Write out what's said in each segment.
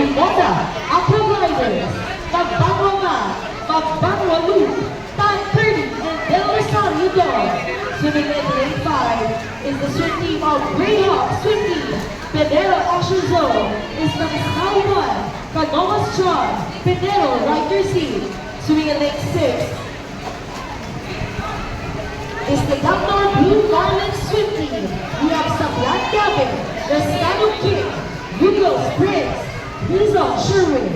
Uganda, Aquagliders, Magbanwa, Magbanwa Loop, Time 30, and Del Rosario Dog. Swimming in lane 5 is the swim team of Greyhawk Swim Team. Pedero Usher Zone is from Snow 1, Canoa Strong, Pedero Rider C. Swimming in lane 6 is the Dapnor Blue Garland Swim Team. We have Sablan Gavin, Restano King, Hugo Springs, Rizal Sherwin.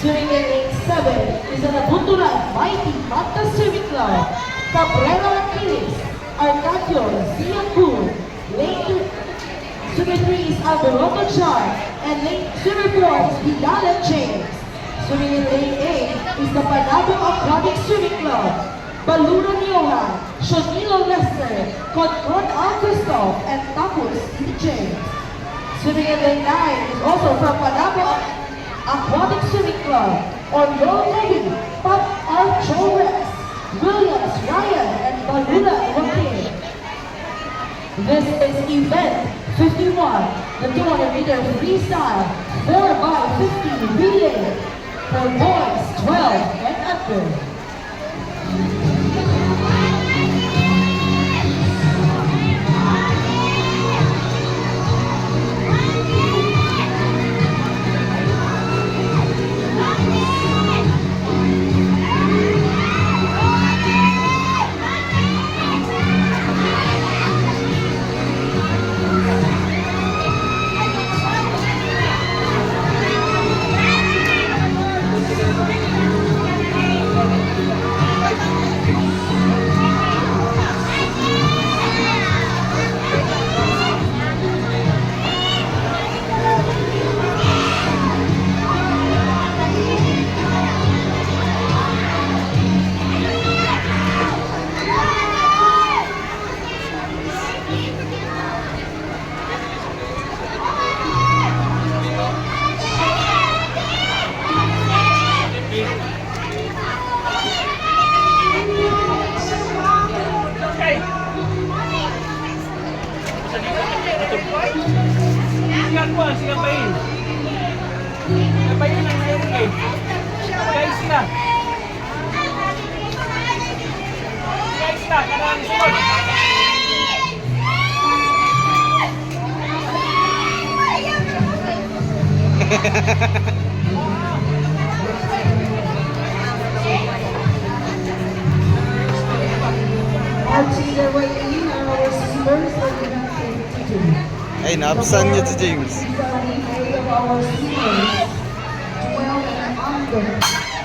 Swimming in lane 7 is the Nabunturan Mighty Mata Swimming Club. Cabrera Aquiles, Arcadio, Zia Pool. Lane 2, swimmer 3 is Alberto Char, and lane swimmer 4 is Vidal and James. Swimming in lane 8 is the Panabo Aquatic Swimming Club. Balura Johan, Shonilo Lester, Concord Al and Tapos James. Swimming in lane 9 is also from Panabo Aquatic Swimming Club. Oriol Levy, Pop Archo Rex, Williams Ryan, and Balura Joaquin. This is event 51, the 200-meter freestyle 4x50 relay for boys 12 and under. Sigapain. Sigapain lang ngayon eh. Guys na. Guys na, karang sunod. Ay, naabsan niya si James. These are the 8 of our seniors, 12 and under.